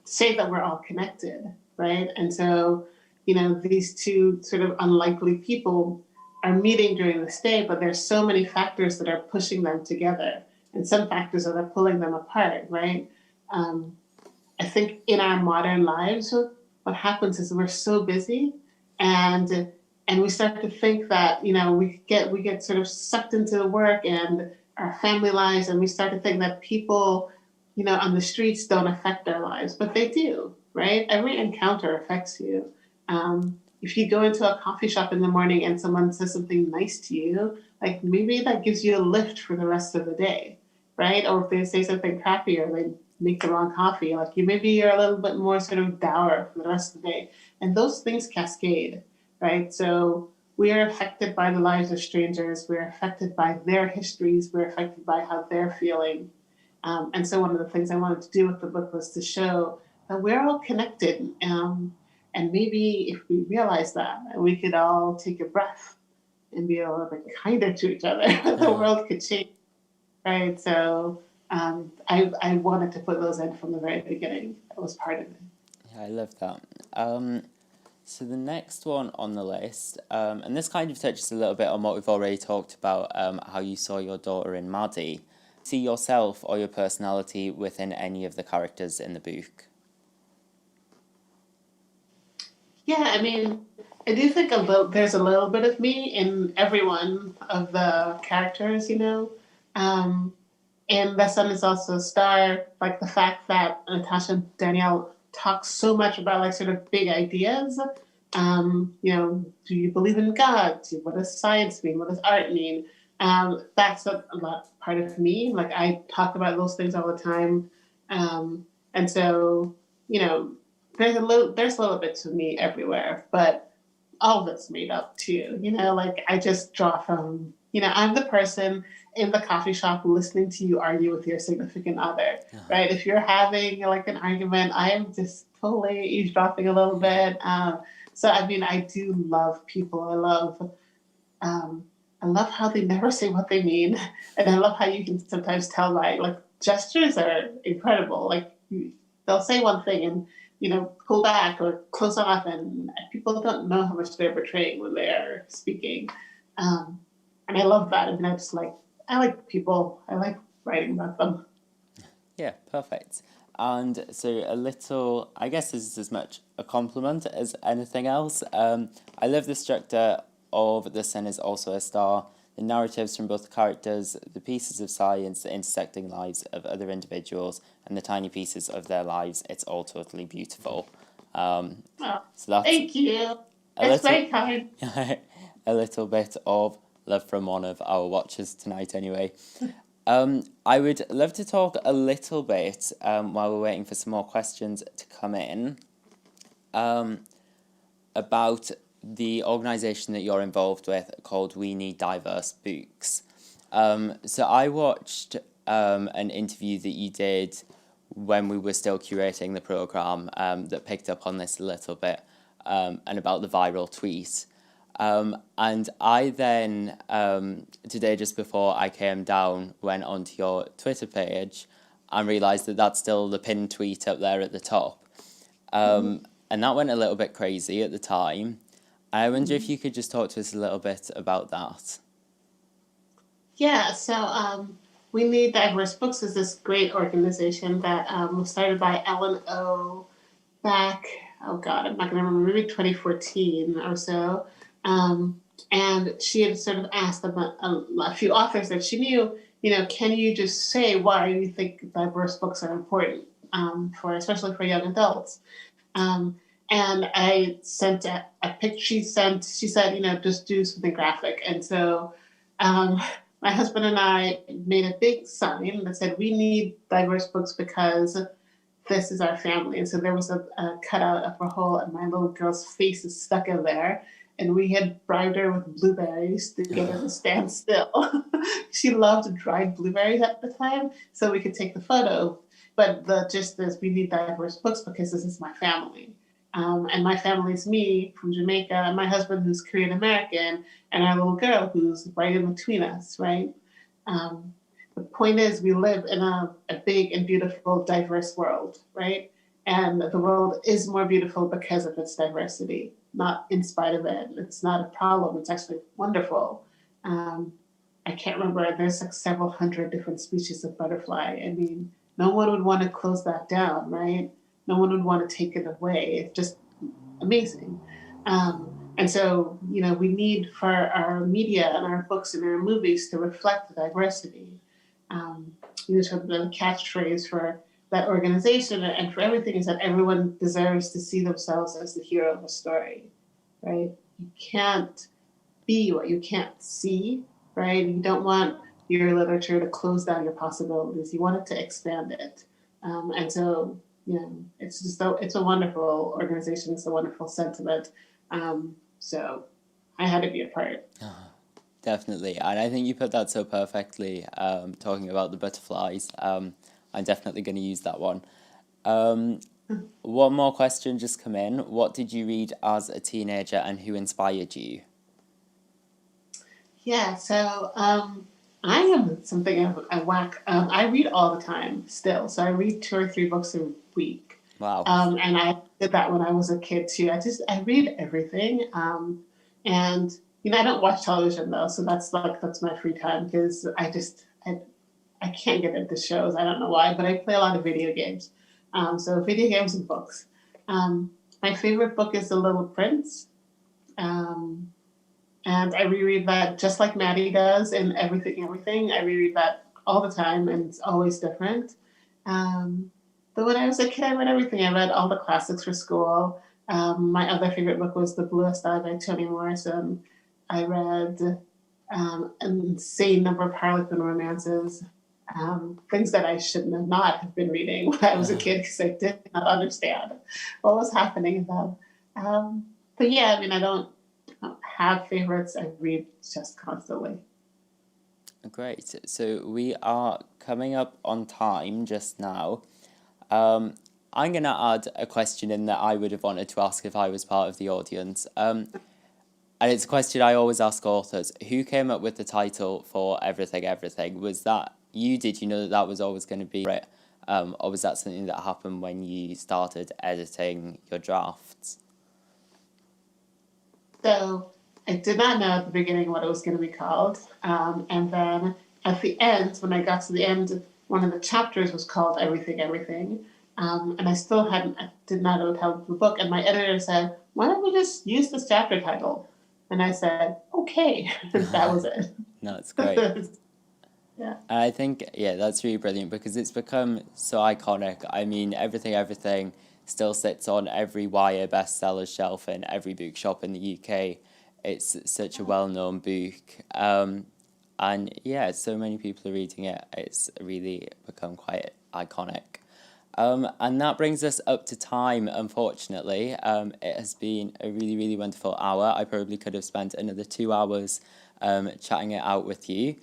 say that we're all connected, right? And so, these two sort of unlikely people are meeting during this day, but there's so many factors that are pushing them together and some factors that are pulling them apart, right? I think in our modern lives, what happens is we're so busy, and we start to think that we get sort of sucked into the work and our family lives, and we start to think that people, on the streets don't affect our lives, but they do, right? Every encounter affects you. If you go into a coffee shop in the morning and someone says something nice to you, like maybe that gives you a lift for the rest of the day, right? Or if they say something crappy or they make the wrong coffee, like maybe you're a little bit more sort of dour for the rest of the day. And those things cascade, right? So we are affected by the lives of strangers. We're affected by their histories. We're affected by how they're feeling. And so one of the things I wanted to do with the book was to show that we're all connected. And maybe if we realize that, we could all take a breath and be a little bit kinder to each other, the Uh, world could change, right? So I wanted to put those in from the very beginning. That was part of it. yeah, I love that. So the next one on the list, and this kind of touches a little bit on what we've already talked about, how you saw your daughter in Maddy. See yourself or your personality within any of the characters in the book? Yeah, I mean, I do think there's a little bit of me in every one of the characters, you know. Um, and the sun is also a star, like the fact that Natasha Danielle talks so much about like sort of big ideas. You know, do you believe in God? What does science mean? What does art mean? That's a lot part of me. Like I talk about those things all the time. And so, you know, there's a little bits of me everywhere, but all of it's made up too. You know, like I just draw from, you know, I'm the person in the coffee shop listening to you argue with your significant other, right? If you're having like an argument, I am just totally eavesdropping a little bit. So I mean, I do love people. Um, I love how they never say what they mean, and I love how you can sometimes tell by like gestures are incredible. Like they'll say one thing and you know pull back or close off, and people don't know how much they're betraying when they're speaking. Um, and I love that. I mean, I like people. I like writing about them. Yeah, perfect. And so a little, I guess this is as much a compliment as anything else. I love the structure of The Sun is Also a Star, the narratives from both the characters, the pieces of science, the intersecting lives of other individuals, and the tiny pieces of their lives. It's all totally beautiful. Um, Oh, so that's thank you. a It's little, very kind. a little bit of love from one of our watchers tonight, anyway. I would love to talk a little bit while we're waiting for some more questions to come in about the organisation that you're involved with called We Need Diverse Books. So I watched an interview that you did when we were still curating the programme that picked up on this a little bit and about the viral tweet. And I then, today just before I came down, went onto your Twitter page and realised that that's still the pinned tweet up there at the top. And that went a little bit crazy at the time. I wonder if you could just talk to us a little bit about that. Yeah, so We Need Diverse Books is this great organization that was started by Ellen O back, oh God, I'm not going to remember, maybe 2014 or so. And she had sort of asked a few authors that she knew, you know, can you just say why you think diverse books are important especially for young adults? Um, and I sent a picture. She said, you know, just do something graphic. And so um, my husband and I made a big sign that said, we need diverse books because this is our family. And so there was a cutout of her hole, and my little girl's face is stuck in there. And we had bribed her with blueberries to get her to stand still. She loved dried blueberries at the time, so we could take the photo. But the gist is, we need diverse books because this is my family. And my family is me from Jamaica, my husband who's Korean American, and our little girl who's right in between us, right? Um, the point is, we live in a big and beautiful, diverse world, right? And the world is more beautiful because of its diversity, not in spite of it. It's not a problem, it's actually wonderful. Um, I can't remember, there's like several hundred different species of butterfly. I mean, no one would want to close that down, right? No one would want to take it away. It's just amazing. And so, you know, we need for our media and our books and our movies to reflect the diversity. Um, you know, sort of the catchphrase for that organization and for everything is that everyone deserves to see themselves as the hero of a story, right? You can't be what you can't see, right? You don't want your literature to close down your possibilities. You want it to expand it. And so, you know, it's a wonderful organization. It's a wonderful sentiment. So I had to be a part. Definitely, and I think you put that so perfectly, talking about the butterflies. I'm definitely going to use that one. One more question just come in. What did you read as a teenager and who inspired you? Yeah, so I am something of a whack. I read all the time still, so I read 2 or 3 books a week. Wow. And I did that when I was a kid too. I read everything. And I don't watch television though, so that's my free time because I can't get into shows. I don't know why, but I play a lot of video games. So video games and books. My favorite book is The Little Prince. Um, and I reread that just like Maddy does in Everything. I reread that all the time, and it's always different. Um, but when I was a kid, I read everything. I read all the classics for school. My other favorite book was The Bluest Eye by Toni Morrison. I read an insane number of Harlequin romances, things that I should not have been reading when I was a kid because I did not understand what was happening in them. But yeah, I mean, I don't have favorites. I read just constantly. Great. So we are coming up on time just now. I'm going to add a question in that I would have wanted to ask if I was part of the audience. And it's a question I always ask authors. Who came up with the title for Everything, Everything? Was that you? Did you know that that was always going to be it? Or was that something that happened when you started editing your drafts? So I did not know at the beginning what it was going to be called. And then at the end, when I got to the end, one of the chapters was called Everything, Everything. And I did not know the title of the book. And my editor said, why don't we just use this chapter title? And I said, okay. That was it. No, it's great. Yeah. I think, yeah, that's really brilliant because it's become so iconic. I mean, Everything, Everything still sits on every YA bestseller shelf in every bookshop in the UK. It's such a well-known book. And yeah, so many people are reading it. It's really become quite iconic. And that brings us up to time, unfortunately. It has been a really, really wonderful hour. I probably could have spent another 2 hours chatting it out with you.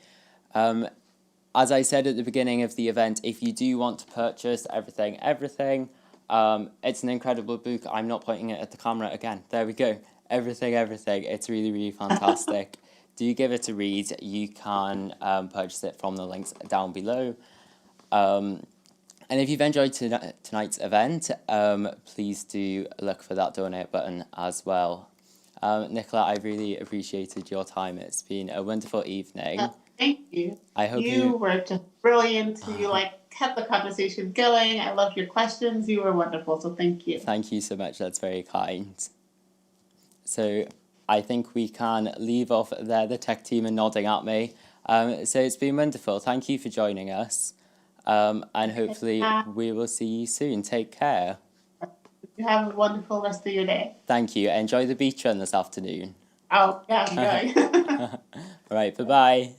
As I said at the beginning of the event, if you do want to purchase Everything, Everything, it's an incredible book. I'm not pointing it at the camera again. There we go. Everything, Everything. It's really, really fantastic. Do give it a read. You can purchase it from the links down below. And if you've enjoyed tonight's event, please do look for that donate button as well. Nicola, I really appreciated your time. It's been a wonderful evening. Thank you. I hope you were just brilliant. You kept the conversation going. I love your questions. You were wonderful. So thank you. Thank you so much. That's very kind. So I think we can leave off there. The tech team are nodding at me. So it's been wonderful. Thank you for joining us. And hopefully we will see you soon. Take care. You have a wonderful rest of your day. Thank you. Enjoy the beach run this afternoon. Oh, yeah, I'm going. All right, bye-bye.